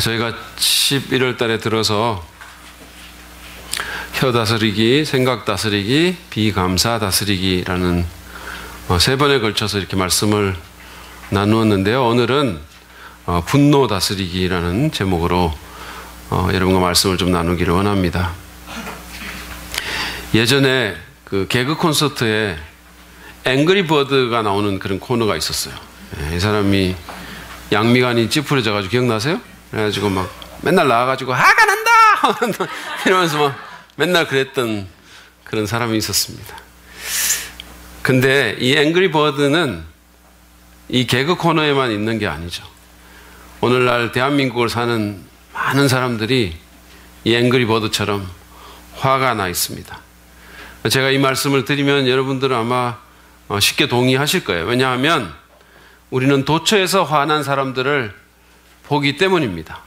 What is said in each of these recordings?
저희가 11월 달에 들어서 혀 다스리기, 생각 다스리기, 비감사 다스리기라는 3번에 걸쳐서 이렇게 말씀을 나누었는데요. 오늘은 분노 다스리기라는 제목으로 여러분과 말씀을 좀 나누기를 원합니다. 예전에 그 개그 콘서트에 앵그리 버드가 나오는 그런 코너가 있었어요. 이 사람이 양미간이 찌푸려져가지고 기억나세요? 그래가지고 막 맨날 나와가지고 화가 난다! 이러면서 막 맨날 그랬던 그런 사람이 있었습니다. 근데 이 앵그리 버드는 이 개그 코너에만 있는 게 아니죠. 오늘날 대한민국을 사는 많은 사람들이 이 앵그리 버드처럼 화가 나 있습니다. 제가 이 말씀을 드리면 여러분들은 아마 쉽게 동의하실 거예요. 왜냐하면 우리는 도처에서 화난 사람들을 보기 때문입니다.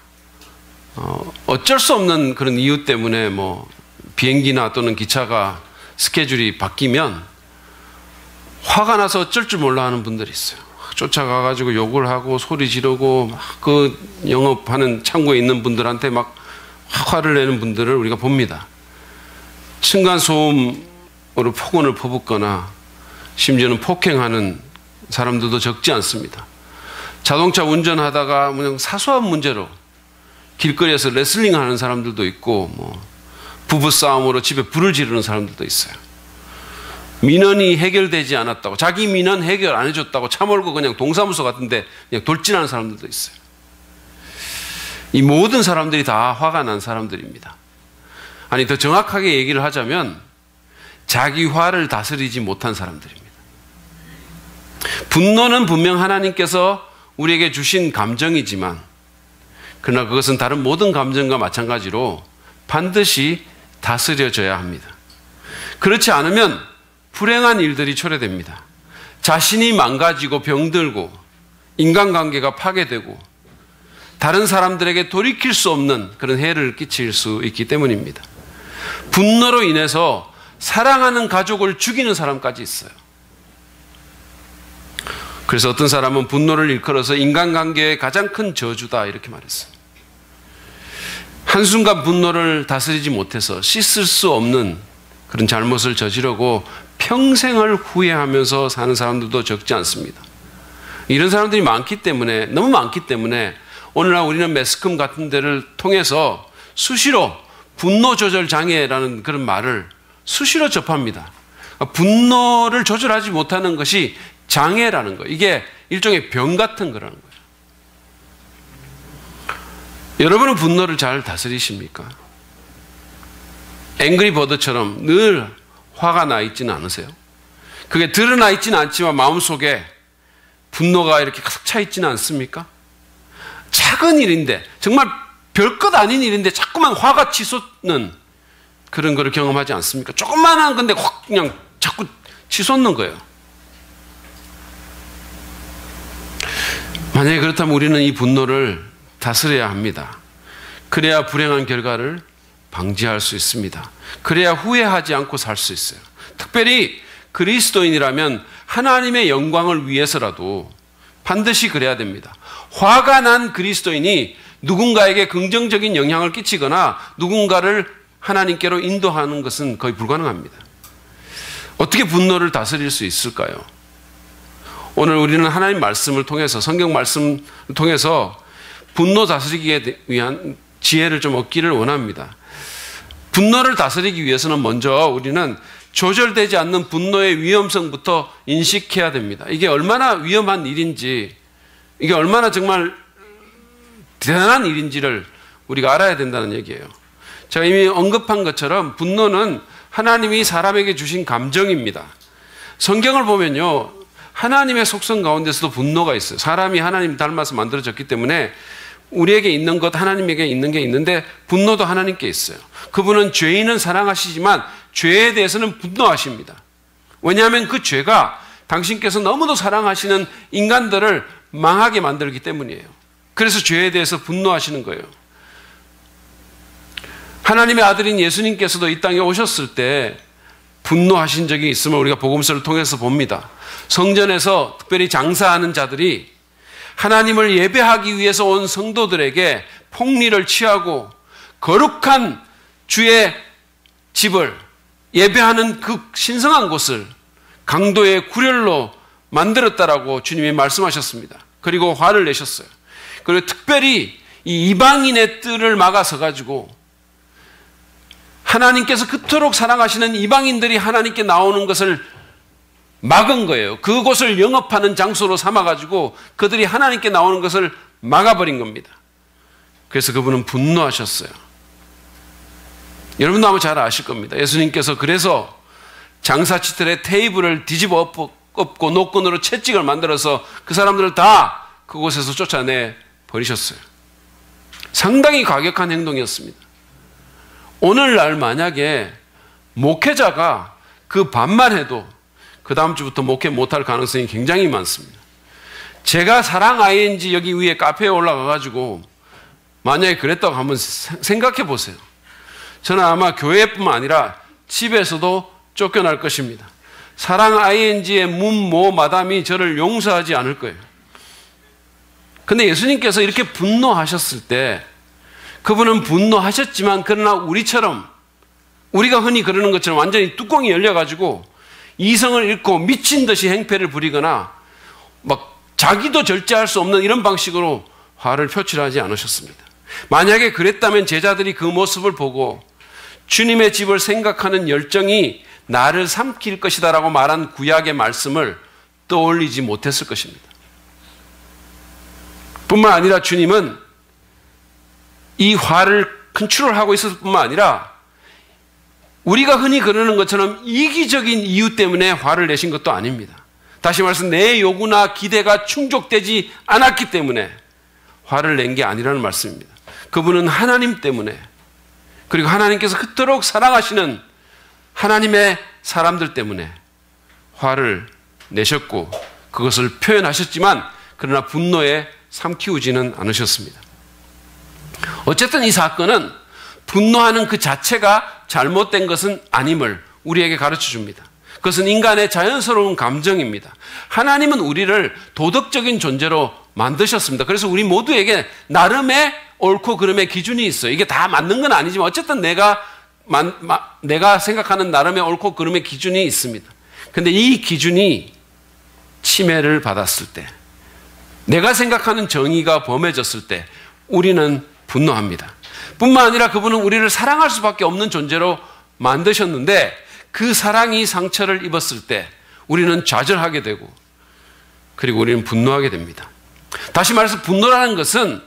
어쩔 수 없는 그런 이유 때문에 뭐 비행기나 또는 기차가 스케줄이 바뀌면 화가 나서 어쩔 줄 몰라 하는 분들이 있어요. 쫓아가가지고 욕을 하고 소리 지르고 막 그 영업하는 창구에 있는 분들한테 막 화를 내는 분들을 우리가 봅니다. 층간소음으로 폭언을 퍼붓거나 심지어는 폭행하는 사람들도 적지 않습니다. 자동차 운전하다가 그냥 사소한 문제로 길거리에서 레슬링 하는 사람들도 있고, 뭐 부부싸움으로 집에 불을 지르는 사람들도 있어요. 민원이 해결되지 않았다고, 자기 민원 해결 안 해줬다고 차 몰고 그냥 동사무소 같은데 그냥 돌진하는 사람들도 있어요. 이 모든 사람들이 다 화가 난 사람들입니다. 아니, 더 정확하게 얘기를 하자면 자기 화를 다스리지 못한 사람들입니다. 분노는 분명 하나님께서 우리에게 주신 감정이지만, 그러나 그것은 다른 모든 감정과 마찬가지로 반드시 다스려져야 합니다. 그렇지 않으면 불행한 일들이 초래됩니다. 자신이 망가지고 병들고 인간관계가 파괴되고 다른 사람들에게 돌이킬 수 없는 그런 해를 끼칠 수 있기 때문입니다. 분노로 인해서 사랑하는 가족을 죽이는 사람까지 있어요. 그래서 어떤 사람은 분노를 일컬어서 인간관계의 가장 큰 저주다 이렇게 말했어요. 한순간 분노를 다스리지 못해서 씻을 수 없는 그런 잘못을 저지르고 평생을 후회하면서 사는 사람들도 적지 않습니다. 이런 사람들이 많기 때문에, 너무 많기 때문에 오늘날 우리는 매스컴 같은 데를 통해서 수시로 분노 조절 장애라는 그런 말을 수시로 접합니다. 분노를 조절하지 못하는 것이 장애라는 거, 이게 일종의 병 같은 거라는 거예요. 여러분은 분노를 잘 다스리십니까? 앵그리 버드처럼 늘 화가 나 있지는 않으세요? 그게 드러나 있지는 않지만 마음속에 분노가 이렇게 가득 차 있지는 않습니까? 작은 일인데, 정말 별것 아닌 일인데 자꾸만 화가 치솟는 그런 거를 경험하지 않습니까? 조그만한 건데 확 그냥 자꾸 치솟는 거예요. 만약에 그렇다면 우리는 이 분노를 다스려야 합니다. 그래야 불행한 결과를 방지할 수 있습니다. 그래야 후회하지 않고 살 수 있어요. 특별히 그리스도인이라면 하나님의 영광을 위해서라도 반드시 그래야 됩니다. 화가 난 그리스도인이 누군가에게 긍정적인 영향을 끼치거나 누군가를 하나님께로 인도하는 것은 거의 불가능합니다. 어떻게 분노를 다스릴 수 있을까요? 오늘 우리는 하나님 말씀을 통해서, 성경 말씀을 통해서 분노 다스리기에 위한 지혜를 좀 얻기를 원합니다. 분노를 다스리기 위해서는 먼저 우리는 조절되지 않는 분노의 위험성부터 인식해야 됩니다. 이게 얼마나 위험한 일인지, 이게 얼마나 정말 대단한 일인지를 우리가 알아야 된다는 얘기예요. 제가 이미 언급한 것처럼 분노는 하나님이 사람에게 주신 감정입니다. 성경을 보면요, 하나님의 속성 가운데서도 분노가 있어요. 사람이 하나님 닮아서 만들어졌기 때문에 우리에게 있는 것, 하나님에게 있는 게 있는데 분노도 하나님께 있어요. 그분은 죄인은 사랑하시지만 죄에 대해서는 분노하십니다. 왜냐하면 그 죄가 당신께서 너무도 사랑하시는 인간들을 망하게 만들기 때문이에요. 그래서 죄에 대해서 분노하시는 거예요. 하나님의 아들인 예수님께서도 이 땅에 오셨을 때 분노하신 적이 있음을 우리가 복음서를 통해서 봅니다. 성전에서 특별히 장사하는 자들이 하나님을 예배하기 위해서 온 성도들에게 폭리를 취하고 거룩한 주의 집을 예배하는 그 신성한 곳을 강도의 구렬로 만들었다라고 주님이 말씀하셨습니다. 그리고 화를 내셨어요. 그리고 특별히 이 이방인의 뜰을 막아서 가지고 하나님께서 그토록 사랑하시는 이방인들이 하나님께 나오는 것을 막은 거예요. 그곳을 영업하는 장소로 삼아가지고 그들이 하나님께 나오는 것을 막아버린 겁니다. 그래서 그분은 분노하셨어요. 여러분도 아마 잘 아실 겁니다. 예수님께서 그래서 장사치틀에 테이블을 뒤집어 엎고 노끈으로 채찍을 만들어서 그 사람들을 다 그곳에서 쫓아내 버리셨어요. 상당히 과격한 행동이었습니다. 오늘날 만약에 목회자가 그 반말해도 그 다음 주부터 목회 못할 가능성이 굉장히 많습니다. 제가 사랑 ING 여기 위에 카페에 올라가가지고 만약에 그랬다고 한번 생각해 보세요. 저는 아마 교회뿐만 아니라 집에서도 쫓겨날 것입니다. 사랑 ING의 문모 마담이 저를 용서하지 않을 거예요. 근데 예수님께서 이렇게 분노하셨을 때 그분은 분노하셨지만 그러나 우리처럼 우리가 흔히 그러는 것처럼 완전히 뚜껑이 열려가지고 이성을 잃고 미친 듯이 행패를 부리거나 막 자기도 절제할 수 없는 이런 방식으로 화를 표출하지 않으셨습니다. 만약에 그랬다면 제자들이 그 모습을 보고 주님의 집을 생각하는 열정이 나를 삼킬 것이다라고 말한 구약의 말씀을 떠올리지 못했을 것입니다. 뿐만 아니라 주님은 이 화를 컨트롤하고 있었을 뿐만 아니라 우리가 흔히 그러는 것처럼 이기적인 이유 때문에 화를 내신 것도 아닙니다. 다시 말해서 내 요구나 기대가 충족되지 않았기 때문에 화를 낸 게 아니라는 말씀입니다. 그분은 하나님 때문에 그리고 하나님께서 그토록 사랑하시는 하나님의 사람들 때문에 화를 내셨고 그것을 표현하셨지만 그러나 분노에 삼키우지는 않으셨습니다. 어쨌든 이 사건은 분노하는 그 자체가 잘못된 것은 아님을 우리에게 가르쳐 줍니다. 그것은 인간의 자연스러운 감정입니다. 하나님은 우리를 도덕적인 존재로 만드셨습니다. 그래서 우리 모두에게 나름의 옳고 그름의 기준이 있어요. 이게 다 맞는 건 아니지만 어쨌든 내가 생각하는 나름의 옳고 그름의 기준이 있습니다. 그런데 이 기준이 침해를 받았을 때, 내가 생각하는 정의가 범해졌을 때 우리는 분노합니다. 뿐만 아니라 그분은 우리를 사랑할 수밖에 없는 존재로 만드셨는데 그 사랑이 상처를 입었을 때 우리는 좌절하게 되고 그리고 우리는 분노하게 됩니다. 다시 말해서 분노라는 것은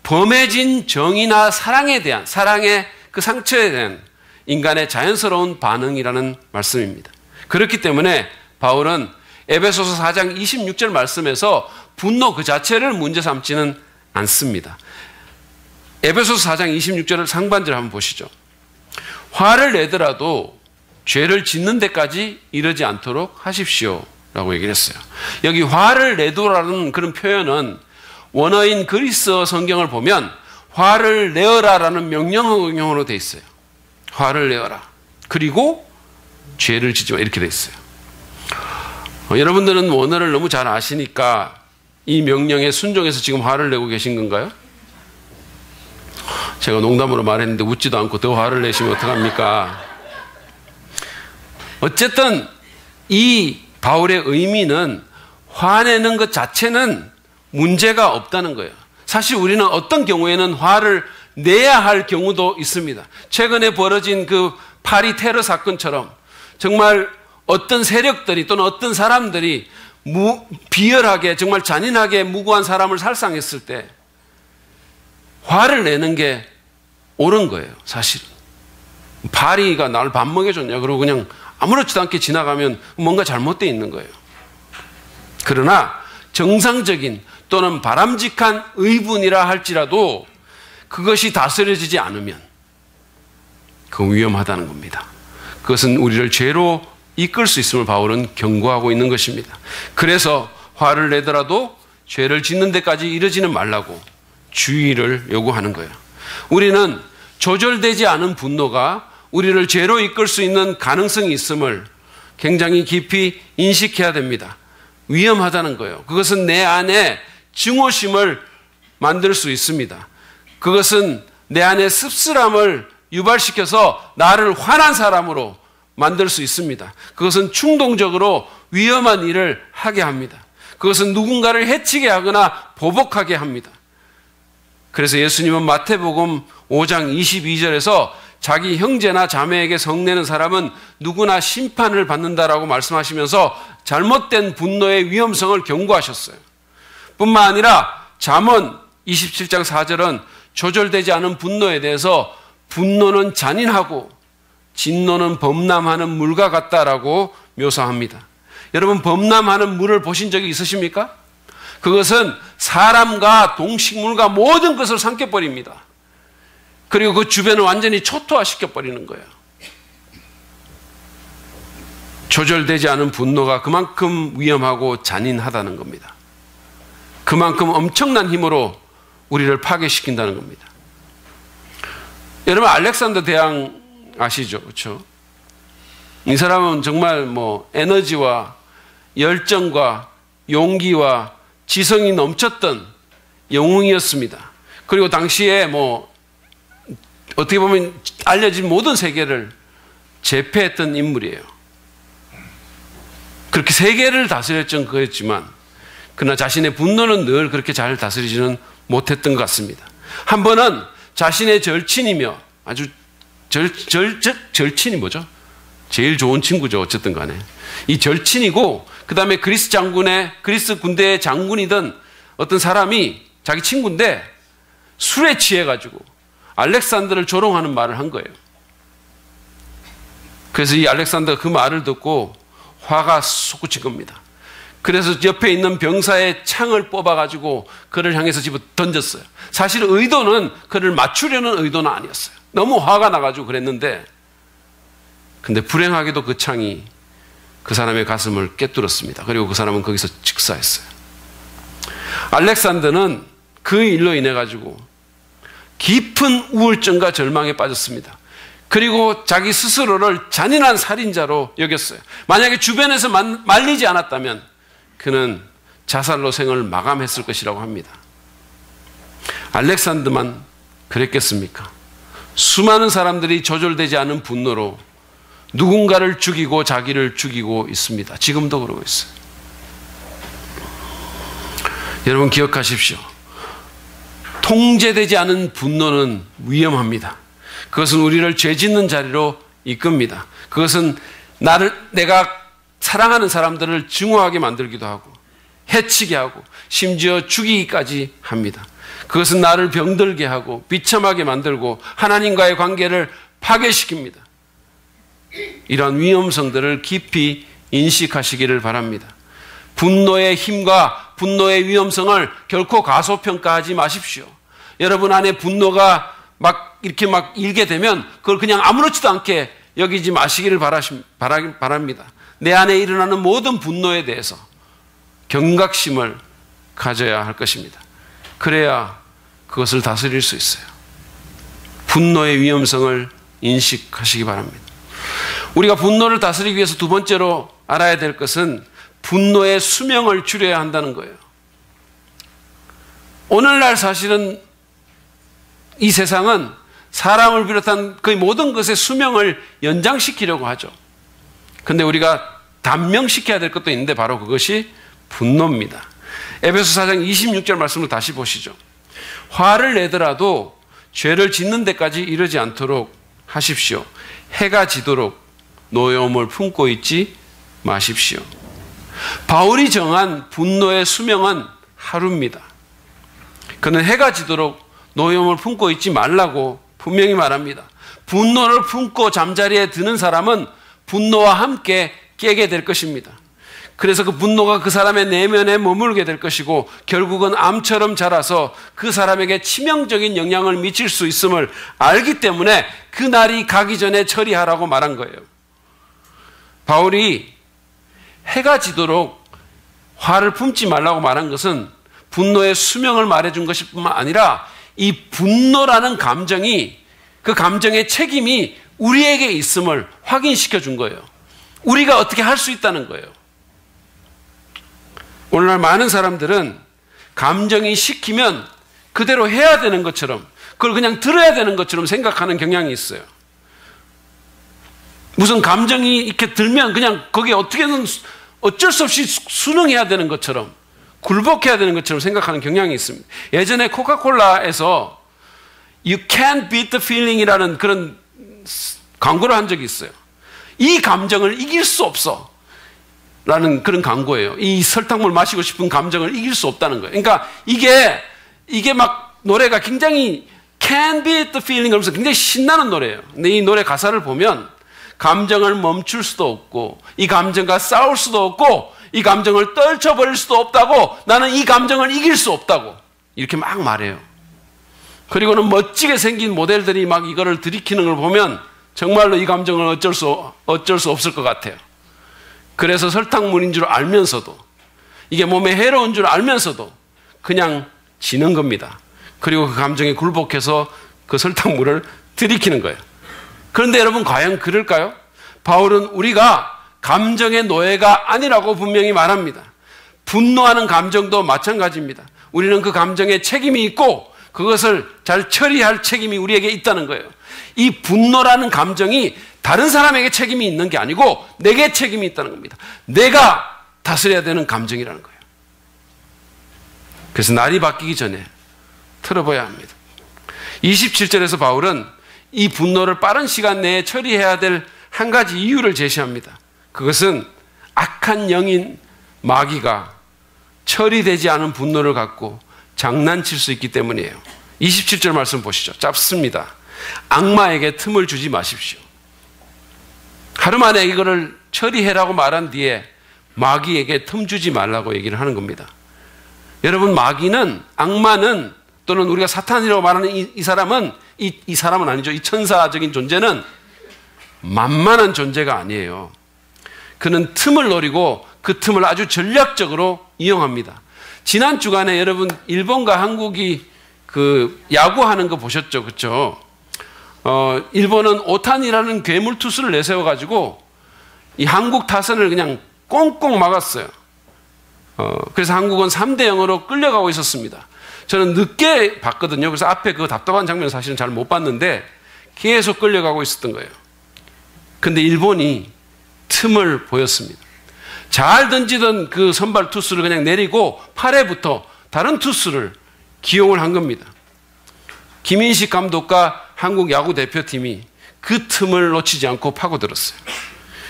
범해진 정의나 사랑에 대한, 사랑의 그 상처에 대한 인간의 자연스러운 반응이라는 말씀입니다. 그렇기 때문에 바울은 에베소서 4장 26절 말씀에서 분노 그 자체를 문제 삼지는 않습니다. 에베소서 4장 26절을 상반절 한번 보시죠. 화를 내더라도 죄를 짓는 데까지 이르지 않도록 하십시오 라고 얘기를 했어요. 여기 화를 내도라는 그런 표현은 원어인 그리스어 성경을 보면 화를 내어라라는 명령어로 되어 있어요. 화를 내어라. 그리고 죄를 짓지 마 이렇게 되어 있어요. 여러분들은 원어를 너무 잘 아시니까 이 명령에 순종해서 지금 화를 내고 계신 건가요? 제가 농담으로 말했는데 웃지도 않고 더 화를 내시면 어떡합니까? 어쨌든 이 바울의 의미는 화내는 것 자체는 문제가 없다는 거예요. 사실 우리는 어떤 경우에는 화를 내야 할 경우도 있습니다. 최근에 벌어진 그 파리 테러 사건처럼 정말 어떤 세력들이 또는 어떤 사람들이 비열하게 정말 잔인하게 무고한 사람을 살상했을 때 화를 내는 게 옳은 거예요. 사실 파리가 날 밥 먹여줬냐 그러고 그냥 아무렇지도 않게 지나가면 뭔가 잘못되어 있는 거예요. 그러나 정상적인 또는 바람직한 의분이라 할지라도 그것이 다스려지지 않으면 그건 위험하다는 겁니다. 그것은 우리를 죄로 이끌 수 있음을 바울은 경고하고 있는 것입니다. 그래서 화를 내더라도 죄를 짓는 데까지 이르지는 말라고 주의를 요구하는 거예요. 우리는 조절되지 않은 분노가 우리를 죄로 이끌 수 있는 가능성이 있음을 굉장히 깊이 인식해야 됩니다. 위험하다는 거예요. 그것은 내 안에 증오심을 만들 수 있습니다. 그것은 내 안에 씁쓸함을 유발시켜서 나를 화난 사람으로 만들 수 있습니다. 그것은 충동적으로 위험한 일을 하게 합니다. 그것은 누군가를 해치게 하거나 보복하게 합니다. 그래서 예수님은 마태복음 5장 22절에서 자기 형제나 자매에게 성내는 사람은 누구나 심판을 받는다라고 말씀하시면서 잘못된 분노의 위험성을 경고하셨어요. 뿐만 아니라 잠언 27장 4절은 조절되지 않은 분노에 대해서 분노는 잔인하고 진노는 범람하는 물과 같다라고 묘사합니다. 여러분, 범람하는 물을 보신 적이 있으십니까? 그것은 사람과 동식물과 모든 것을 삼켜버립니다. 그리고 그 주변을 완전히 초토화시켜버리는 거예요. 조절되지 않은 분노가 그만큼 위험하고 잔인하다는 겁니다. 그만큼 엄청난 힘으로 우리를 파괴시킨다는 겁니다. 여러분, 알렉산더 대왕 아시죠? 그렇죠? 이 사람은 정말 에너지와 열정과 용기와 지성이 넘쳤던 영웅이었습니다. 그리고 당시에 어떻게 보면 알려진 모든 세계를 제패했던 인물이에요. 그렇게 세계를 다스렸던 그였지만 그러나 자신의 분노는 늘 그렇게 잘 다스리지는 못했던 것 같습니다. 한 번은 자신의 절친이며 아주 절친이 뭐죠? 제일 좋은 친구죠. 어쨌든 간에. 이 절친이고 그 다음에 그리스 군대의 장군이던 어떤 사람이 자기 친구인데 술에 취해가지고 알렉산더를 조롱하는 말을 한 거예요. 그래서 이 알렉산더가 그 말을 듣고 화가 솟구친 겁니다. 그래서 옆에 있는 병사의 창을 뽑아가지고 그를 향해서 집어 던졌어요. 사실 의도는 그를 맞추려는 의도는 아니었어요. 너무 화가 나가지고 그랬는데 근데 불행하게도 그 창이 그 사람의 가슴을 꿰뚫었습니다. 그리고 그 사람은 거기서 즉사했어요. 알렉산더는 그 일로 인해 가지고 깊은 우울증과 절망에 빠졌습니다. 그리고 자기 스스로를 잔인한 살인자로 여겼어요. 만약에 주변에서 말리지 않았다면 그는 자살로 생을 마감했을 것이라고 합니다. 알렉산더만 그랬겠습니까? 수많은 사람들이 조절되지 않은 분노로 누군가를 죽이고 자기를 죽이고 있습니다. 지금도 그러고 있어요. 여러분 기억하십시오. 통제되지 않은 분노는 위험합니다. 그것은 우리를 죄 짓는 자리로 이끕니다. 그것은 내가 사랑하는 사람들을 증오하게 만들기도 하고 해치게 하고 심지어 죽이기까지 합니다. 그것은 나를 병들게 하고 비참하게 만들고 하나님과의 관계를 파괴시킵니다. 이러한 위험성들을 깊이 인식하시기를 바랍니다. 분노의 힘과 분노의 위험성을 결코 가소평가하지 마십시오. 여러분 안에 분노가 이렇게 일게 되면 그걸 그냥 아무렇지도 않게 여기지 마시기를 바랍니다. 내 안에 일어나는 모든 분노에 대해서 경각심을 가져야 할 것입니다. 그래야 그것을 다스릴 수 있어요. 분노의 위험성을 인식하시기 바랍니다. 우리가 분노를 다스리기 위해서 두 번째로 알아야 될 것은 분노의 수명을 줄여야 한다는 거예요. 오늘날 사실은 이 세상은 사람을 비롯한 거의 모든 것의 수명을 연장시키려고 하죠. 그런데 우리가 단명시켜야 될 것도 있는데 바로 그것이 분노입니다. 에베소 4장 26절 말씀을 다시 보시죠. 화를 내더라도 죄를 짓는 데까지 이르지 않도록 하십시오. 해가 지도록 노여움을 품고 있지 마십시오. 바울이 정한 분노의 수명은 하루입니다. 그는 해가 지도록 노여움을 품고 있지 말라고 분명히 말합니다. 분노를 품고 잠자리에 드는 사람은 분노와 함께 깨게 될 것입니다. 그래서 그 분노가 그 사람의 내면에 머물게 될 것이고 결국은 암처럼 자라서 그 사람에게 치명적인 영향을 미칠 수 있음을 알기 때문에 그 날이 가기 전에 처리하라고 말한 거예요. 바울이 해가 지도록 화를 품지 말라고 말한 것은 분노의 수명을 말해준 것일 뿐만 아니라 이 분노라는 감정이 그 감정의 책임이 우리에게 있음을 확인시켜 준 거예요. 우리가 어떻게 할 수 있다는 거예요. 오늘날 많은 사람들은 감정이 시키면 그대로 해야 되는 것처럼 그걸 그냥 들어야 되는 것처럼 생각하는 경향이 있어요. 무슨 감정이 이렇게 들면 그냥 거기에 어떻게든 어쩔 수 없이 순응해야 되는 것처럼, 굴복해야 되는 것처럼 생각하는 경향이 있습니다. 예전에 코카콜라에서 You can't beat the feeling 이라는 그런 광고를 한 적이 있어요. 이 감정을 이길 수 없어 라는 그런 광고예요. 이 설탕물 마시고 싶은 감정을 이길 수 없다는 거예요. 그러니까 이게 막 노래가 굉장히 Can't beat the feeling 하면서 굉장히 신나는 노래예요. 근데 이 노래 가사를 보면 감정을 멈출 수도 없고 이 감정과 싸울 수도 없고 이 감정을 떨쳐버릴 수도 없다고, 나는 이 감정을 이길 수 없다고 이렇게 막 말해요. 그리고는 멋지게 생긴 모델들이 막 이거를 들이키는 걸 보면 정말로 이 감정을 어쩔 수 없을 것 같아요. 그래서 설탕물인 줄 알면서도, 이게 몸에 해로운 줄 알면서도 그냥 지는 겁니다. 그리고 그 감정에 굴복해서 그 설탕물을 들이키는 거예요. 그런데 여러분, 과연 그럴까요? 바울은 우리가 감정의 노예가 아니라고 분명히 말합니다. 분노하는 감정도 마찬가지입니다. 우리는 그 감정에 책임이 있고 그것을 잘 처리할 책임이 우리에게 있다는 거예요. 이 분노라는 감정이 다른 사람에게 책임이 있는 게 아니고 내게 책임이 있다는 겁니다. 내가 다스려야 되는 감정이라는 거예요. 그래서 날이 바뀌기 전에 틀어봐야 합니다. 27절에서 바울은 이 분노를 빠른 시간 내에 처리해야 될 한 가지 이유를 제시합니다. 그것은 악한 영인 마귀가 처리되지 않은 분노를 갖고 장난칠 수 있기 때문이에요. 27절 말씀 보시죠. 짧습니다. 악마에게 틈을 주지 마십시오. 하루 만에 이거를 처리해라고 말한 뒤에 마귀에게 틈 주지 말라고 얘기를 하는 겁니다. 여러분, 마귀는, 악마는, 또는 우리가 사탄이라고 말하는 이 사람은, 이 사람은 아니죠. 이 천사적인 존재는 만만한 존재가 아니에요. 그는 틈을 노리고 그 틈을 아주 전략적으로 이용합니다. 지난 주간에 여러분, 일본과 한국이 그 야구하는 거 보셨죠? 그렇죠? 일본은 오타니라는 괴물 투수를 내세워가지고 이 한국 타선을 그냥 꽁꽁 막았어요. 그래서 한국은 3대0으로 끌려가고 있었습니다. 저는 늦게 봤거든요. 그래서 앞에 그 답답한 장면 사실은 잘 못 봤는데 계속 끌려가고 있었던 거예요. 근데 일본이 틈을 보였습니다. 잘 던지던 그 선발 투수를 그냥 내리고 8회부터 다른 투수를 기용을 한 겁니다. 김인식 감독과 한국 야구 대표팀이 그 틈을 놓치지 않고 파고들었어요.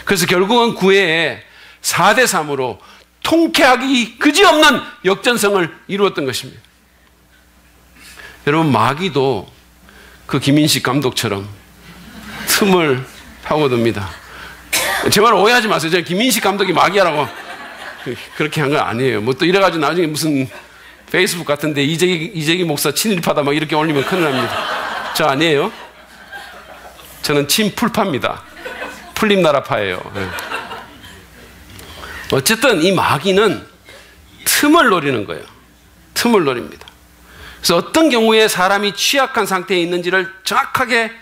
그래서 결국은 9회에 4대3으로 통쾌하기 그지없는 역전승을 이루었던 것입니다. 여러분, 마귀도 그 김인식 감독처럼 틈을 파고듭니다. 제 말 오해하지 마세요. 제가 김인식 감독이 마귀라고 그렇게 한 건 아니에요. 뭐 또 이래가지고 나중에 무슨 페이스북 같은데 이재기 목사 친일파다 막 이렇게 올리면 큰일 납니다. 저 아니에요. 저는 친풀파입니다. 풀림나라파예요. 네. 어쨌든 이 마귀는 틈을 노리는 거예요. 틈을 노립니다. 그래서 어떤 경우에 사람이 취약한 상태에 있는지를 정확하게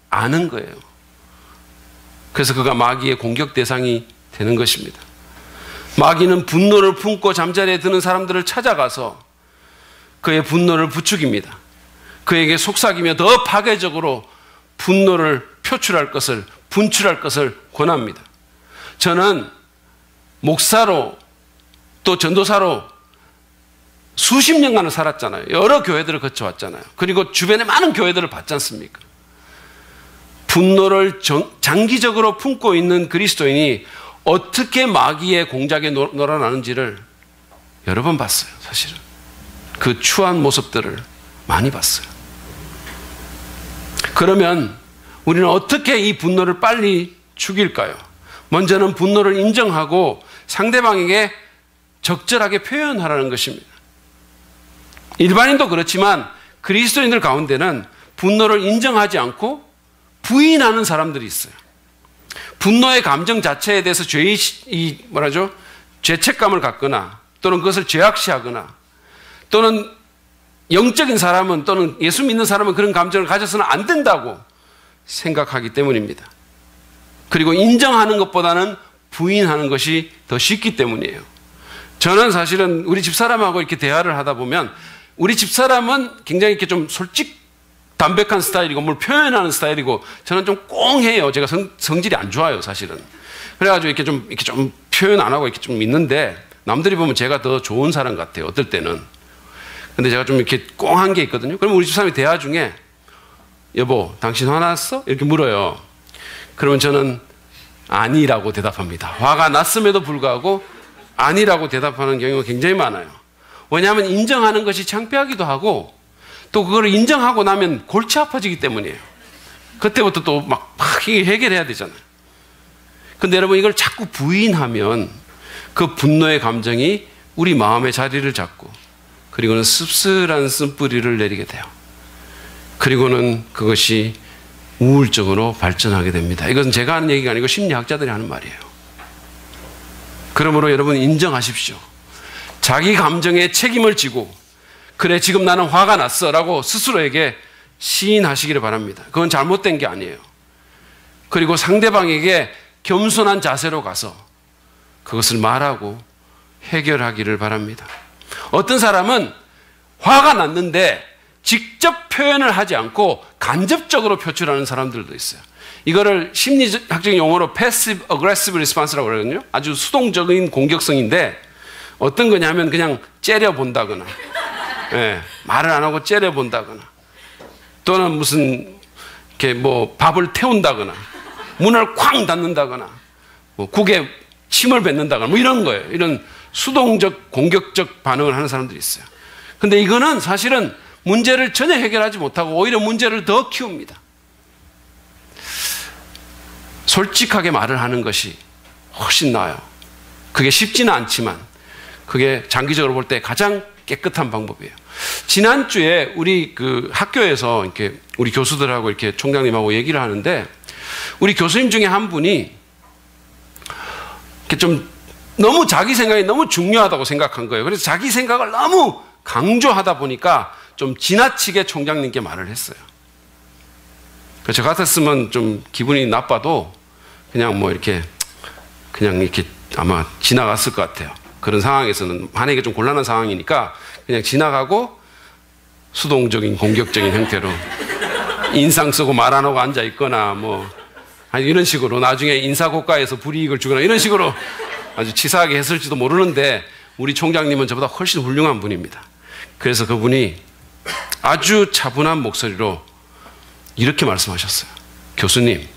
아는 거예요. 그래서 그가 마귀의 공격 대상이 되는 것입니다. 마귀는 분노를 품고 잠자리에 드는 사람들을 찾아가서 그의 분노를 부추깁니다. 그에게 속삭이며 더 파괴적으로 분노를 표출할 것을, 분출할 것을 권합니다. 저는 목사로 또 전도사로 수십 년간을 살았잖아요. 여러 교회들을 거쳐왔잖아요. 그리고 주변에 많은 교회들을 봤지 않습니까? 분노를 장기적으로 품고 있는 그리스도인이 어떻게 마귀의 공작에 놀아나는지를 여러 번 봤어요. 사실은 그 추한 모습들을 많이 봤어요. 그러면 우리는 어떻게 이 분노를 빨리 죽일까요? 먼저는 분노를 인정하고 상대방에게 적절하게 표현하라는 것입니다. 일반인도 그렇지만 그리스도인들 가운데는 분노를 인정하지 않고 부인하는 사람들이 있어요. 분노의 감정 자체에 대해서 죄책감을 갖거나 또는 그것을 죄악시하거나 또는 영적인 사람은 또는 예수 믿는 사람은 그런 감정을 가져서는 안 된다고 생각하기 때문입니다. 그리고 인정하는 것보다는 부인하는 것이 더 쉽기 때문이에요. 저는 사실은 우리 집사람하고 이렇게 대화를 하다 보면 우리 집사람은 굉장히 이렇게 좀 담백한 스타일이고 뭘 표현하는 스타일이고 저는 좀 꽁해요. 제가 성질이 안 좋아요, 사실은. 그래가지고 이렇게 좀 표현 안 하고 이렇게 좀 있는데 남들이 보면 제가 더 좋은 사람 같아요. 어떨 때는. 근데 제가 좀 이렇게 꽁한 게 있거든요. 그러면 우리 집사람이 대화 중에 여보, 당신 화났어? 이렇게 물어요. 그러면 저는 아니라고 대답합니다. 화가 났음에도 불구하고 아니라고 대답하는 경우가 굉장히 많아요. 왜냐하면 인정하는 것이 창피하기도 하고 또 그걸 인정하고 나면 골치 아파지기 때문이에요. 그때부터 또 막 해결해야 되잖아요. 근데 여러분 이걸 자꾸 부인하면 그 분노의 감정이 우리 마음의 자리를 잡고 그리고는 씁쓸한 쓴뿌리를 내리게 돼요. 그리고는 그것이 우울증으로 발전하게 됩니다. 이것은 제가 하는 얘기가 아니고 심리학자들이 하는 말이에요. 그러므로 여러분 인정하십시오. 자기 감정에 책임을 지고 그래 지금 나는 화가 났어 라고 스스로에게 시인하시기를 바랍니다. 그건 잘못된 게 아니에요. 그리고 상대방에게 겸손한 자세로 가서 그것을 말하고 해결하기를 바랍니다. 어떤 사람은 화가 났는데 직접 표현을 하지 않고 간접적으로 표출하는 사람들도 있어요. 이거를 심리학적인 용어로 passive aggressive response라고 그러거든요. 아주 수동적인 공격성인데 어떤 거냐면 그냥 째려본다거나 말을 안 하고 째려본다거나 또는 무슨 이렇게 뭐 밥을 태운다거나 문을 쾅 닫는다거나 뭐 국에 침을 뱉는다거나 뭐 이런 거예요. 이런 수동적 공격적 반응을 하는 사람들이 있어요. 근데 이거는 사실은 문제를 전혀 해결하지 못하고 오히려 문제를 더 키웁니다. 솔직하게 말을 하는 것이 훨씬 나아요. 그게 쉽지는 않지만 그게 장기적으로 볼 때 가장 깨끗한 방법이에요. 지난주에 우리 그 학교에서 이렇게 우리 교수들하고 이렇게 총장님하고 얘기를 하는데 우리 교수님 중에 한 분이 이렇게 좀 너무 자기 생각이 너무 중요하다고 생각한 거예요. 그래서 자기 생각을 너무 강조하다 보니까 좀 지나치게 총장님께 말을 했어요. 저 같았으면 좀 기분이 나빠도 그냥 뭐 이렇게 아마 지나갔을 것 같아요. 그런 상황에서는 만약에 좀 곤란한 상황이니까 그냥 지나가고 수동적인 공격적인 형태로 인상 쓰고 말 안 하고 앉아 있거나 뭐 아니 이런 식으로 나중에 인사고과에서 불이익을 주거나 이런 식으로 아주 치사하게 했을지도 모르는데 우리 총장님은 저보다 훨씬 훌륭한 분입니다. 그래서 그분이 아주 차분한 목소리로 이렇게 말씀하셨어요. 교수님,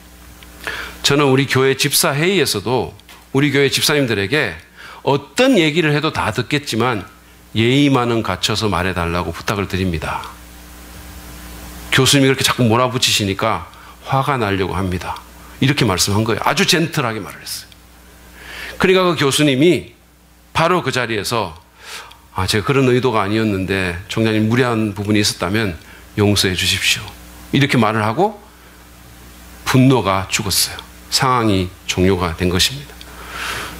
저는 우리 교회 집사 회의에서도 우리 교회 집사님들에게 어떤 얘기를 해도 다 듣겠지만 예의만은 갖춰서 말해달라고 부탁을 드립니다. 교수님이 그렇게 자꾸 몰아붙이시니까 화가 나려고 합니다. 이렇게 말씀한 거예요. 아주 젠틀하게 말을 했어요. 그러니까 그 교수님이 바로 그 자리에서 제가 그런 의도가 아니었는데 총장님 무례한 부분이 있었다면 용서해 주십시오. 이렇게 말을 하고 분노가 죽었어요. 상황이 종료가 된 것입니다.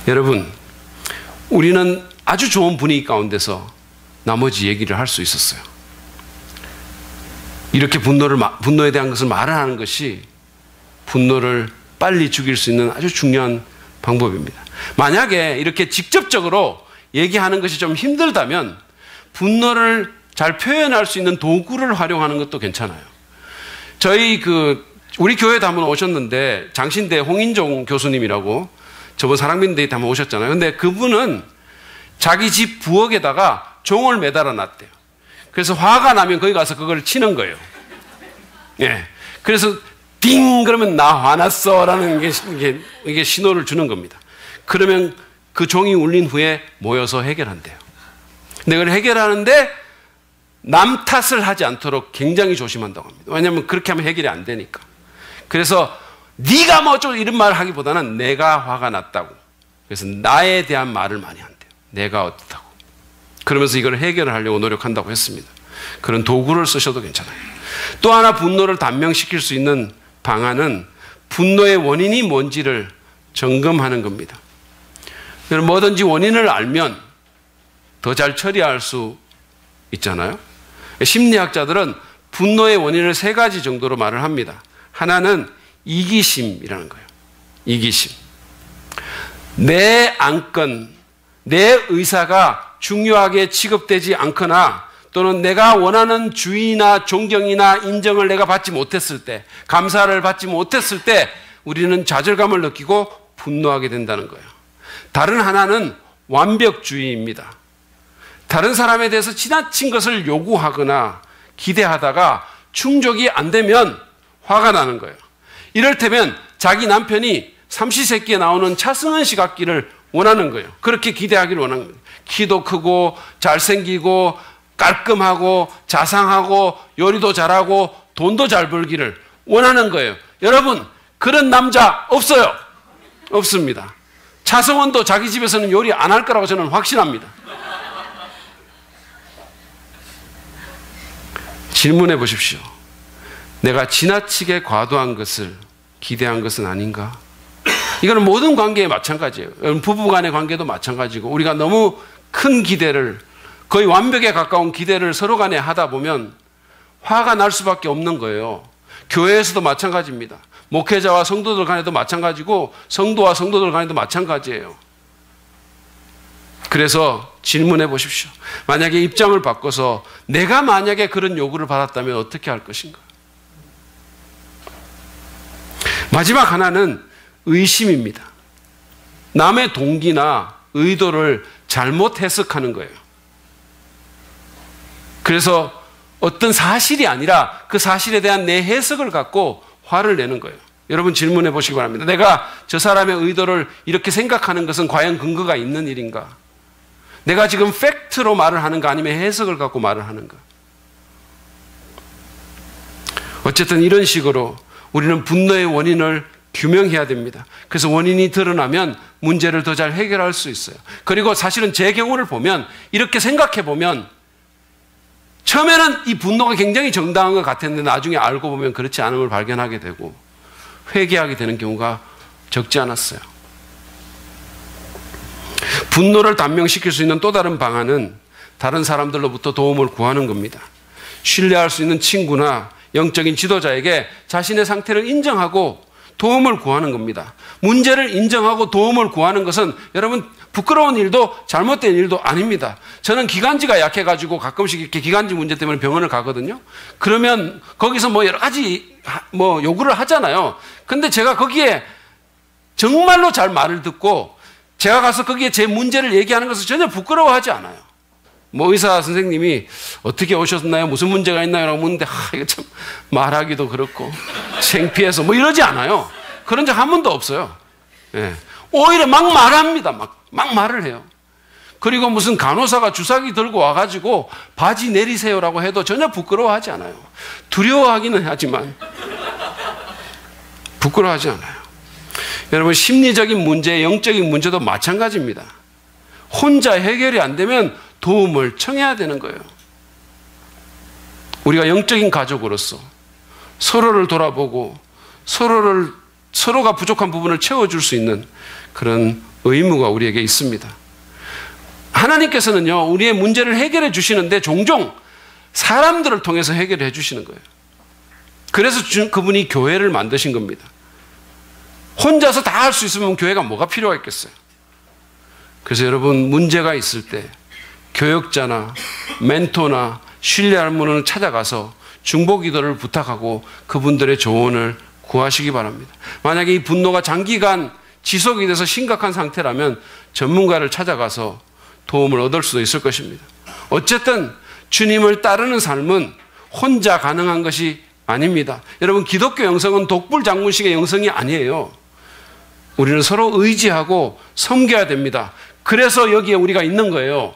여러분, 우리는 아주 좋은 분위기 가운데서 나머지 얘기를 할 수 있었어요. 이렇게 분노에 대한 것을 말을 하는 것이 분노를 빨리 죽일 수 있는 아주 중요한 방법입니다. 만약에 이렇게 직접적으로 얘기하는 것이 좀 힘들다면 분노를 잘 표현할 수 있는 도구를 활용하는 것도 괜찮아요. 우리 교회도 한번 오셨는데 장신대 홍인종 교수님이라고 저번 사랑빈대에 한번 오셨잖아요. 근데 그분은 자기 집 부엌에다가 종을 매달아 놨대요. 그래서 화가 나면 거기 가서 그걸 치는 거예요. 예. 그래서 띵 그러면 나 화났어 라는 이게 신호를 주는 겁니다. 그러면 그 종이 울린 후에 모여서 해결한대요. 근데 그걸 해결하는데 남 탓을 하지 않도록 굉장히 조심한다고 합니다. 왜냐하면 그렇게 하면 해결이 안 되니까. 그래서 네가 뭐 어쩌고 이런 말을 하기보다는 내가 화가 났다고. 그래서 나에 대한 말을 많이 한대요. 내가 어떻다고. 그러면서 이걸 해결을 하려고 노력한다고 했습니다. 그런 도구를 쓰셔도 괜찮아요. 또 하나 분노를 단명시킬 수 있는 방안은 분노의 원인이 뭔지를 점검하는 겁니다. 뭐든지 원인을 알면 더 잘 처리할 수 있잖아요. 심리학자들은 분노의 원인을 3가지 정도로 말을 합니다. 하나는 이기심이라는 거예요. 이기심. 내 안건, 내 의사가 중요하게 취급되지 않거나 또는 내가 원하는 주의나 존경이나 인정을 내가 받지 못했을 때, 감사를 받지 못했을 때 우리는 좌절감을 느끼고 분노하게 된다는 거예요. 다른 하나는 완벽주의입니다. 다른 사람에 대해서 지나친 것을 요구하거나 기대하다가 충족이 안 되면 화가 나는 거예요. 이를테면 자기 남편이 삼시세끼에 나오는 차승원 씨 같기를 원하는 거예요. 그렇게 기대하기를 원하는 거예요. 키도 크고 잘생기고 깔끔하고 자상하고 요리도 잘하고 돈도 잘 벌기를 원하는 거예요. 여러분, 그런 남자 없어요. 없습니다. 차승원도 자기 집에서는 요리 안 할 거라고 저는 확신합니다. 질문해 보십시오. 내가 지나치게 과도한 것을 기대한 것은 아닌가? 이거는 모든 관계에 마찬가지예요. 부부간의 관계도 마찬가지고, 우리가 너무 큰 기대를, 거의 완벽에 가까운 기대를 서로 간에 하다 보면 화가 날 수밖에 없는 거예요. 교회에서도 마찬가지입니다. 목회자와 성도들 간에도 마찬가지고, 성도와 성도들 간에도 마찬가지예요. 그래서 질문해 보십시오. 만약에 입장을 바꿔서 내가 만약에 그런 요구를 받았다면 어떻게 할 것인가? 마지막 하나는 의심입니다. 남의 동기나 의도를 잘못 해석하는 거예요. 그래서 어떤 사실이 아니라 그 사실에 대한 내 해석을 갖고 화를 내는 거예요. 여러분 질문해 보시기 바랍니다. 내가 저 사람의 의도를 이렇게 생각하는 것은 과연 근거가 있는 일인가? 내가 지금 팩트로 말을 하는가 아니면 해석을 갖고 말을 하는가? 어쨌든 이런 식으로 우리는 분노의 원인을 규명해야 됩니다. 그래서 원인이 드러나면 문제를 더 잘 해결할 수 있어요. 그리고 사실은 제 경우를 보면, 이렇게 생각해 보면 처음에는 이 분노가 굉장히 정당한 것 같았는데 나중에 알고 보면 그렇지 않음을 발견하게 되고 회개하게 되는 경우가 적지 않았어요. 분노를 단명시킬 수 있는 또 다른 방안은 다른 사람들로부터 도움을 구하는 겁니다. 신뢰할 수 있는 친구나 영적인 지도자에게 자신의 상태를 인정하고 도움을 구하는 겁니다. 문제를 인정하고 도움을 구하는 것은 여러분 부끄러운 일도 잘못된 일도 아닙니다. 저는 기관지가 약해가지고 가끔씩 이렇게 기관지 문제 때문에 병원을 가거든요. 그러면 거기서 뭐 여러 가지 뭐 요구를 하잖아요. 근데 제가 거기에 정말로 잘 말을 듣고 제가 가서 거기에 제 문제를 얘기하는 것을 전혀 부끄러워하지 않아요. 뭐 의사 선생님이 어떻게 오셨나요? 무슨 문제가 있나요? 라고 묻는데 이거 참 말하기도 그렇고 창피해서 뭐 이러지 않아요. 그런 적 한 번도 없어요. 예. 오히려 막 말합니다. 막 말을 해요. 그리고 무슨 간호사가 주사기 들고 와가지고 바지 내리세요라고 해도 전혀 부끄러워하지 않아요. 두려워하기는 하지만 부끄러워하지 않아요. 여러분 심리적인 문제, 영적인 문제도 마찬가지입니다. 혼자 해결이 안 되면 도움을 청해야 되는 거예요. 우리가 영적인 가족으로서 서로를 돌아보고 서로가 부족한 부분을 채워줄 수 있는 그런 의무가 우리에게 있습니다. 하나님께서는요, 우리의 문제를 해결해 주시는데 종종 사람들을 통해서 해결해 주시는 거예요. 그래서 그분이 교회를 만드신 겁니다. 혼자서 다 할 수 있으면 교회가 뭐가 필요가 있겠어요? 그래서 여러분 문제가 있을 때 교역자나 멘토나 신뢰할 분을 찾아가서 중보기도를 부탁하고 그분들의 조언을 구하시기 바랍니다. 만약에 이 분노가 장기간 지속이 돼서 심각한 상태라면 전문가를 찾아가서 도움을 얻을 수도 있을 것입니다. 어쨌든 주님을 따르는 삶은 혼자 가능한 것이 아닙니다. 여러분 기독교 영성은 독불장군식의 영성이 아니에요. 우리는 서로 의지하고 섬겨야 됩니다. 그래서 여기에 우리가 있는 거예요.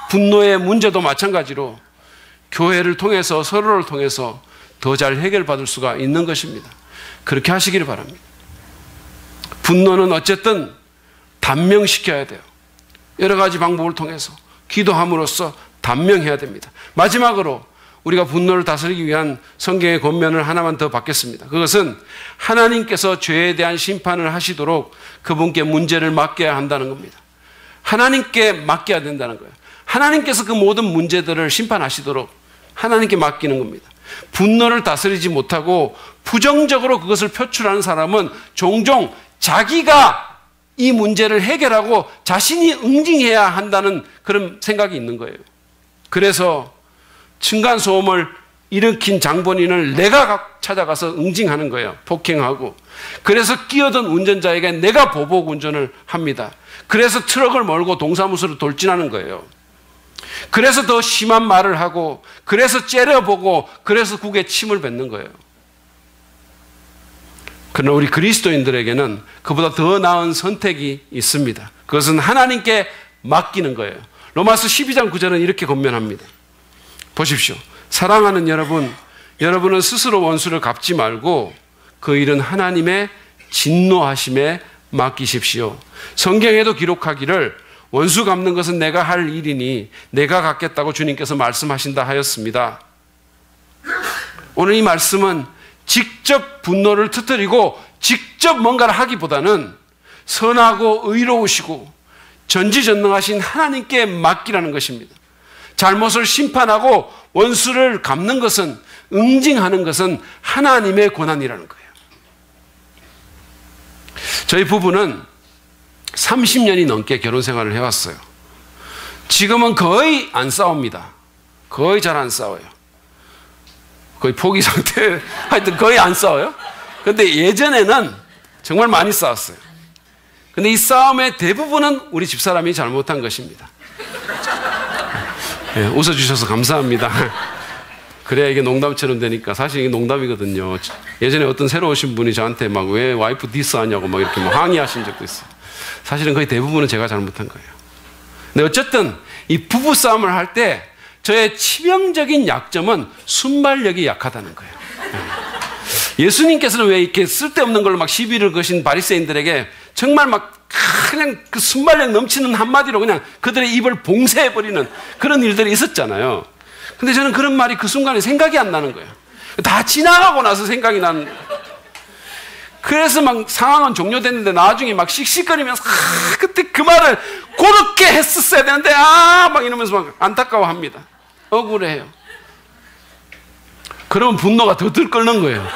분노의 문제도 마찬가지로 교회를 통해서 서로를 통해서 더 잘 해결받을 수가 있는 것입니다. 그렇게 하시기를 바랍니다. 분노는 어쨌든 단명시켜야 돼요. 여러 가지 방법을 통해서 기도함으로써 단명해야 됩니다. 마지막으로 우리가 분노를 다스리기 위한 성경의 권면을 하나만 더 받겠습니다. 그것은 하나님께서 죄에 대한 심판을 하시도록 그분께 문제를 맡겨야 한다는 겁니다. 하나님께 맡겨야 된다는 거예요. 하나님께서 그 모든 문제들을 심판하시도록 하나님께 맡기는 겁니다. 분노를 다스리지 못하고 부정적으로 그것을 표출하는 사람은 종종 자기가 이 문제를 해결하고 자신이 응징해야 한다는 그런 생각이 있는 거예요. 그래서 층간소음을 일으킨 장본인을 내가 찾아가서 응징하는 거예요. 폭행하고. 그래서 끼어든 운전자에게 내가 보복 운전을 합니다. 그래서 트럭을 몰고 동사무소로 돌진하는 거예요. 그래서 더 심한 말을 하고, 그래서 째려보고, 그래서 국에 침을 뱉는 거예요. 그러나 우리 그리스도인들에게는 그보다 더 나은 선택이 있습니다. 그것은 하나님께 맡기는 거예요. 로마서 12장 9절은 이렇게 권면합니다. 보십시오. 사랑하는 여러분, 여러분은 스스로 원수를 갚지 말고 그 일은 하나님의 진노하심에 맡기십시오. 성경에도 기록하기를 원수 갚는 것은 내가 할 일이니 내가 갚겠다고 주님께서 말씀하신다 하였습니다. 오늘 이 말씀은 직접 분노를 터뜨리고 직접 뭔가를 하기보다는 선하고 의로우시고 전지전능하신 하나님께 맡기라는 것입니다. 잘못을 심판하고 원수를 갚는 것은, 응징하는 것은 하나님의 권한이라는 거예요. 저희 부부는 30년이 넘게 결혼 생활을 해왔어요. 지금은 거의 안 싸웁니다. 거의 잘 안 싸워요. 거의 포기 상태, 하여튼 거의 안 싸워요. 근데 예전에는 정말 많이 싸웠어요. 근데 이 싸움의 대부분은 우리 집사람이 잘못한 것입니다. 네, 웃어주셔서 감사합니다. 그래야 이게 농담처럼 되니까 사실 이게 농담이거든요. 예전에 어떤 새로 오신 분이 저한테 막 왜 와이프 디스하냐고 막 이렇게 막 항의하신 적도 있어요. 사실은 거의 대부분은 제가 잘못한 거예요. 근데 어쨌든 이 부부싸움을 할 때 저의 치명적인 약점은 순발력이 약하다는 거예요. 예수님께서는 왜 이렇게 쓸데없는 걸로 막 시비를 거신 바리새인들에게 정말 막 그냥 그 순발력 넘치는 한마디로 그냥 그들의 입을 봉쇄해버리는 그런 일들이 있었잖아요. 근데 저는 그런 말이 그 순간에 생각이 안 나는 거예요. 다 지나가고 나서 생각이 나는 거예요. 그래서 막 상황은 종료됐는데 나중에 막 씩씩거리면서 그때 그 말을 그렇게 했었어야 되는데 막 이러면서 막 안타까워합니다. 억울해요. 그러면 분노가 더 들끓는 거예요.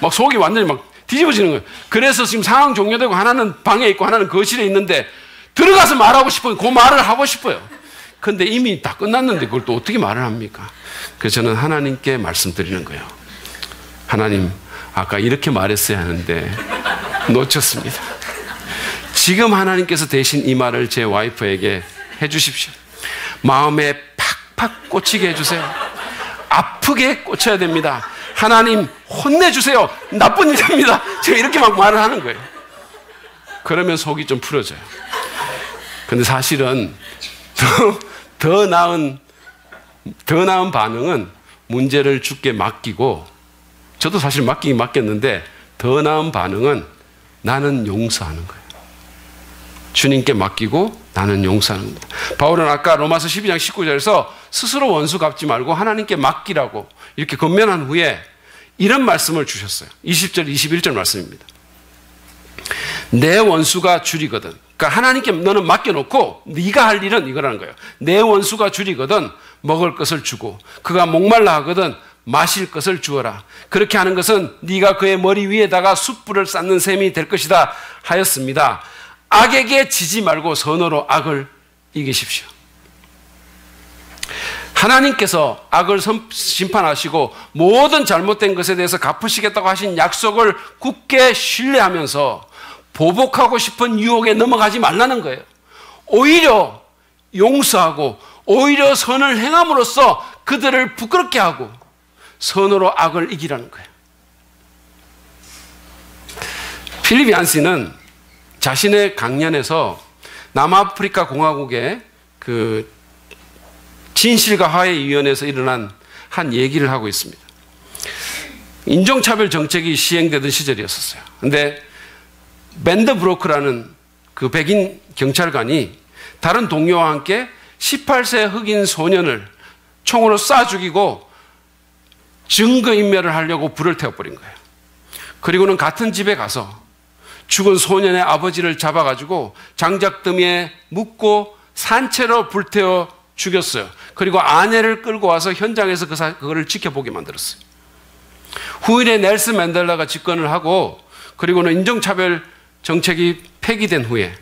막 속이 완전히 막 뒤집어지는 거예요. 그래서 지금 상황 종료되고 하나는 방에 있고 하나는 거실에 있는데 들어가서 말하고 싶어요. 그 말을 하고 싶어요. 근데 이미 다 끝났는데 그걸 또 어떻게 말을 합니까? 그래서 저는 하나님께 말씀드리는 거예요. 하나님, 아까 이렇게 말했어야 하는데 놓쳤습니다. 지금 하나님께서 대신 이 말을 제 와이프에게 해주십시오. 마음에 팍팍 꽂히게 해주세요. 아프게 꽂혀야 됩니다. 하나님 혼내주세요. 나쁜 일입니다. 제가 이렇게 막 말을 하는 거예요. 그러면 속이 좀 풀어져요. 근데 사실은 더 나은 반응은 문제를 주께 맡기고, 저도 사실 맡기긴 맡겼는데 더 나은 반응은 나는 용서하는 거예요. 주님께 맡기고 나는 용서하는 겁니다. 바울은 아까 로마서 12장 19절에서 스스로 원수 갚지 말고 하나님께 맡기라고 이렇게 권면한 후에 이런 말씀을 주셨어요. 20절, 21절 말씀입니다. 내 원수가 줄이거든. 그러니까 하나님께 너는 맡겨놓고 네가 할 일은 이거라는 거예요. 내 원수가 줄이거든 먹을 것을 주고, 그가 목말라 하거든 마실 것을 주어라. 그렇게 하는 것은 네가 그의 머리 위에다가 숯불을 쌓는 셈이 될 것이다 하였습니다. 악에게 지지 말고 선으로 악을 이기십시오. 하나님께서 악을 심판하시고 모든 잘못된 것에 대해서 갚으시겠다고 하신 약속을 굳게 신뢰하면서 보복하고 싶은 유혹에 넘어가지 말라는 거예요. 오히려 용서하고 오히려 선을 행함으로써 그들을 부끄럽게 하고 선으로 악을 이기라는 거예요. 필립 얀시는 자신의 강연에서 남아프리카 공화국의 그 진실과 화해위원회에서 일어난 한 얘기를 하고 있습니다. 인종차별 정책이 시행되던 시절이었어요. 근데 밴드 브로크라는 그 백인 경찰관이 다른 동료와 함께 18세 흑인 소년을 총으로 쏴 죽이고 증거인멸을 하려고 불을 태워버린 거예요. 그리고는 같은 집에 가서 죽은 소년의 아버지를 잡아가지고 장작더미에 묻고 산채로 불태워 죽였어요. 그리고 아내를 끌고 와서 현장에서 그거를 지켜보게 만들었어요. 후일에 넬슨 맨델라가 집권을 하고, 그리고는 인종차별 정책이 폐기된 후에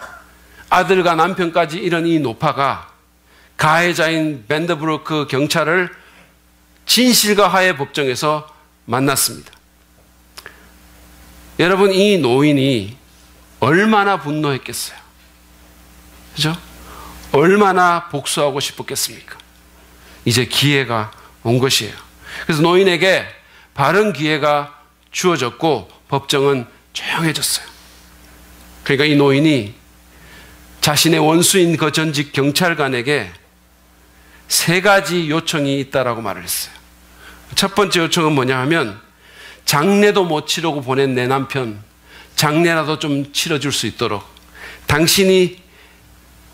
아들과 남편까지 이런 이 노파가 가해자인 밴드브로크 경찰을 진실과 화해 법정에서 만났습니다. 여러분, 이 노인이 얼마나 분노했겠어요? 그죠? 얼마나 복수하고 싶었겠습니까? 이제 기회가 온 것이에요. 그래서 노인에게 바른 기회가 주어졌고 법정은 조용해졌어요. 그러니까 이 노인이 자신의 원수인 그 전직 경찰관에게 3가지 요청이 있다라고 말을 했어요. 첫 번째 요청은 뭐냐 하면, 장례도 못 치르고 보낸 내 남편, 장례라도 좀 치러줄 수 있도록 당신이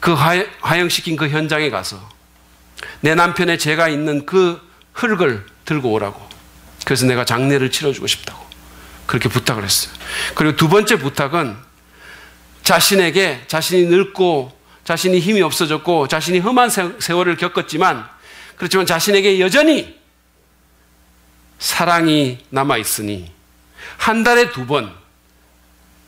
그 화형시킨 그 현장에 가서 내 남편의 죄가 있는 그 흙을 들고 오라고. 그래서 내가 장례를 치러주고 싶다고 그렇게 부탁을 했어요. 그리고 두 번째 부탁은 자신에게, 자신이 늙고 자신이 힘이 없어졌고 자신이 험한 세월을 겪었지만, 그렇지만 자신에게 여전히 사랑이 남아있으니 한 달에 2번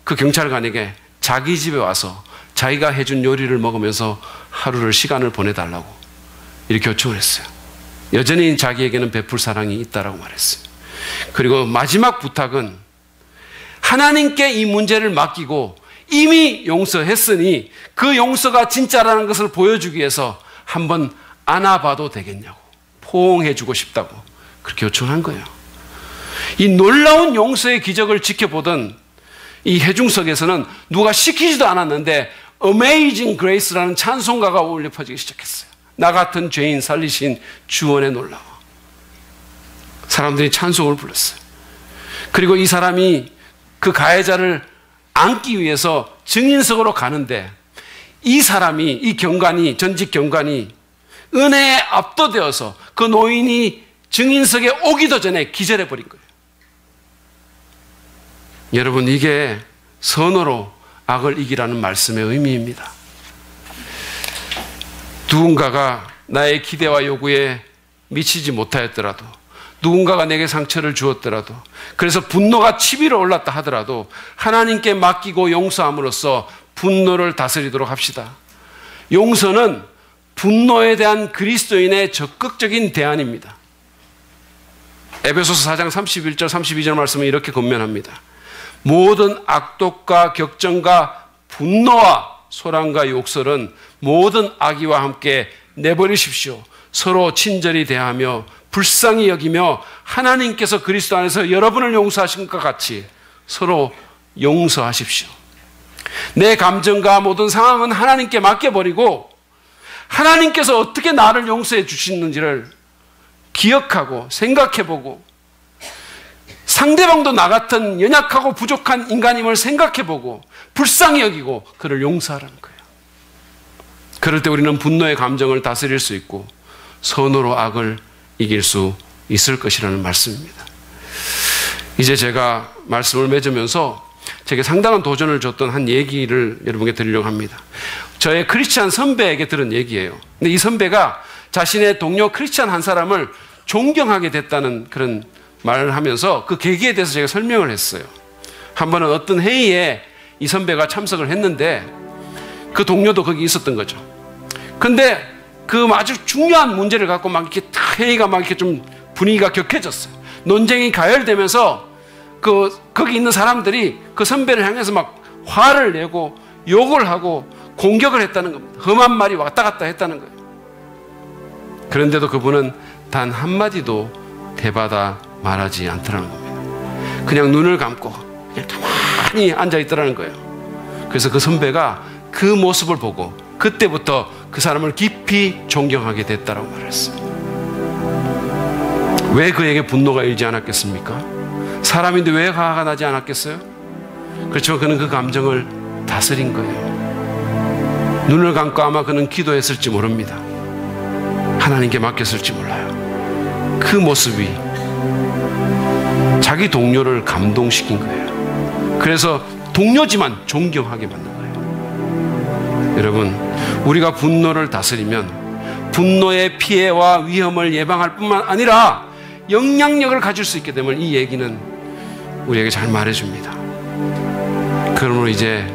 그 경찰관에게 자기 집에 와서 자기가 해준 요리를 먹으면서 하루를 시간을 보내달라고 이렇게 요청을 했어요. 여전히 자기에게는 베풀 사랑이 있다라고 말했어요. 그리고 마지막 부탁은 하나님께 이 문제를 맡기고 이미 용서했으니 그 용서가 진짜라는 것을 보여주기 위해서 한번 안아봐도 되겠냐고, 포옹해주고 싶다고 그렇게 요청한 거예요. 이 놀라운 용서의 기적을 지켜보던 이 회중석에서는 누가 시키지도 않았는데 Amazing Grace라는 찬송가가 울려 퍼지기 시작했어요. 나 같은 죄인 살리신 주원의 놀라워. 사람들이 찬송을 불렀어요. 그리고 이 사람이 그 가해자를 안기 위해서 증인석으로 가는데, 이 사람이, 이 경관이, 전직 경관이 은혜에 압도되어서 그 노인이 증인석에 오기도 전에 기절해 버린 거예요. 여러분, 이게 선으로 악을 이기라는 말씀의 의미입니다. 누군가가 나의 기대와 요구에 미치지 못하였더라도, 누군가가 내게 상처를 주었더라도, 그래서 분노가 치밀어 올랐다 하더라도 하나님께 맡기고 용서함으로써 분노를 다스리도록 합시다. 용서는 분노에 대한 그리스도인의 적극적인 대안입니다. 에베소서 4장 31절 32절 말씀은 이렇게 권면합니다. 모든 악독과 격정과 분노와 소란과 욕설은 모든 악의와 함께 내버리십시오. 서로 친절히 대하며 불쌍히 여기며 하나님께서 그리스도 안에서 여러분을 용서하신 것 같이 서로 용서하십시오. 내 감정과 모든 상황은 하나님께 맡겨버리고 하나님께서 어떻게 나를 용서해 주시는지를 기억하고 생각해보고, 상대방도 나 같은 연약하고 부족한 인간임을 생각해보고 불쌍히 여기고 그를 용서하라는 거예요. 그럴 때 우리는 분노의 감정을 다스릴 수 있고 선으로 악을 이길 수 있을 것이라는 말씀입니다. 이제 제가 말씀을 맺으면서 제게 상당한 도전을 줬던 한 얘기를 여러분께 드리려고 합니다. 저의 크리스찬 선배에게 들은 얘기예요. 근데 이 선배가 자신의 동료 크리스찬 한 사람을 존경하게 됐다는 그런 말을 하면서 그 계기에 대해서 제가 설명을 했어요. 한 번은 어떤 회의에 이 선배가 참석을 했는데 그 동료도 거기 있었던 거죠. 근데 그 아주 중요한 문제를 갖고 막 이렇게 회의가 막 이렇게 좀 분위기가 격해졌어요. 논쟁이 가열되면서 거기 있는 사람들이 그 선배를 향해서 막 화를 내고 욕을 하고 공격을 했다는 겁니다. 험한 말이 왔다 갔다 했다는 거예요. 그런데도 그분은 단 한마디도 대받아 말하지 않더라는 겁니다. 그냥 눈을 감고 그냥 가만히 앉아있더라는 거예요. 그래서 그 선배가 그 모습을 보고 그때부터 그 사람을 깊이 존경하게 됐다고 말했어요. 왜 그에게 분노가 일지 않았겠습니까? 사람인데 왜 화가 나지 않았겠어요? 그렇지만 그는 그 감정을 다스린 거예요. 눈을 감고 아마 그는 기도했을지 모릅니다. 하나님께 맡겼을지 몰라요. 그 모습이 자기 동료를 감동시킨 거예요. 그래서 동료지만 존경하게 만든 거예요. 여러분, 우리가 분노를 다스리면 분노의 피해와 위험을 예방할 뿐만 아니라 영향력을 가질 수 있게 되면 이 얘기는 우리에게 잘 말해줍니다. 그러므로 이제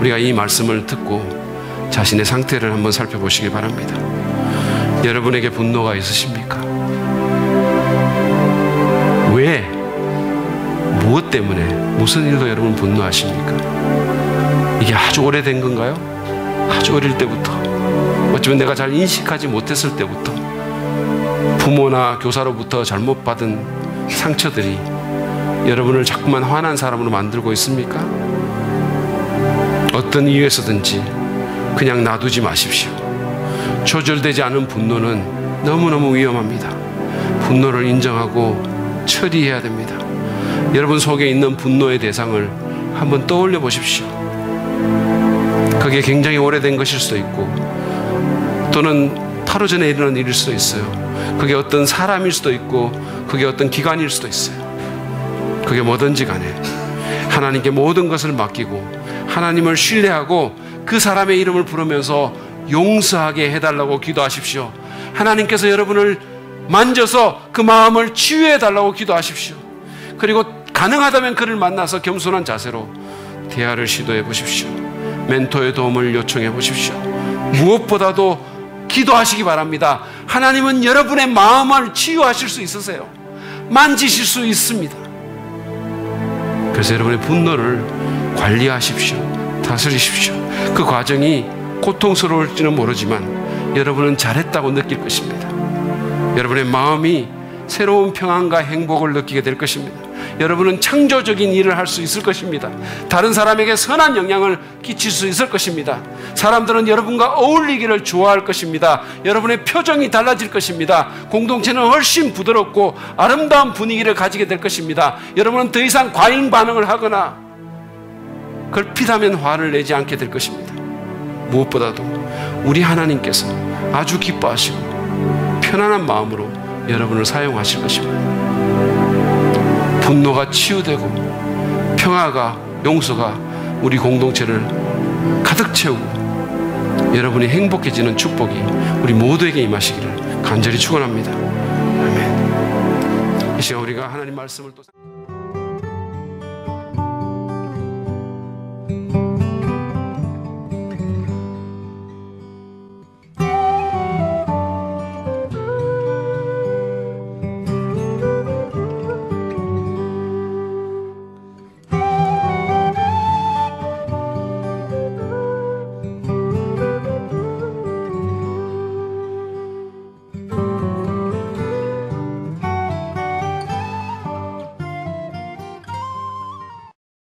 우리가 이 말씀을 듣고 자신의 상태를 한번 살펴보시기 바랍니다. 여러분에게 분노가 있으십니까? 왜? 무엇 때문에? 무슨 일로 여러분 분노하십니까? 이게 아주 오래된 건가요? 아주 어릴 때부터, 어쩌면 내가 잘 인식하지 못했을 때부터 부모나 교사로부터 잘못 받은 상처들이 여러분을 자꾸만 화난 사람으로 만들고 있습니까? 어떤 이유에서든지 그냥 놔두지 마십시오. 조절되지 않은 분노는 너무너무 위험합니다. 분노를 인정하고 처리해야 됩니다. 여러분 속에 있는 분노의 대상을 한번 떠올려 보십시오. 그게 굉장히 오래된 것일 수도 있고, 또는 하루 전에 일어난 일일 수도 있어요. 그게 어떤 사람일 수도 있고, 그게 어떤 기관일 수도 있어요. 그게 뭐든지 간에 하나님께 모든 것을 맡기고 하나님을 신뢰하고 그 사람의 이름을 부르면서 용서하게 해달라고 기도하십시오. 하나님께서 여러분을 만져서 그 마음을 치유해 달라고 기도하십시오. 그리고 가능하다면 그를 만나서 겸손한 자세로 대화를 시도해 보십시오. 멘토의 도움을 요청해 보십시오. 무엇보다도 기도하시기 바랍니다. 하나님은 여러분의 마음을 치유하실 수 있으세요. 만지실 수 있습니다. 그래서 여러분의 분노를 관리하십시오. 다스리십시오. 그 과정이 고통스러울지는 모르지만 여러분은 잘했다고 느낄 것입니다. 여러분의 마음이 새로운 평안과 행복을 느끼게 될 것입니다. 여러분은 창조적인 일을 할 수 있을 것입니다. 다른 사람에게 선한 영향을 끼칠 수 있을 것입니다. 사람들은 여러분과 어울리기를 좋아할 것입니다. 여러분의 표정이 달라질 것입니다. 공동체는 훨씬 부드럽고 아름다운 분위기를 가지게 될 것입니다. 여러분은 더 이상 과잉 반응을 하거나 걸핏하면 화를 내지 않게 될 것입니다. 무엇보다도 우리 하나님께서 아주 기뻐하시고 편안한 마음으로 여러분을 사용하실 것입니다. 분노가 치유되고 평화가, 용서가 우리 공동체를 가득 채우고 여러분이 행복해지는 축복이 우리 모두에게 임하시기를 간절히 축원합니다. 아멘. 이 시간 우리가 하나님 말씀을 또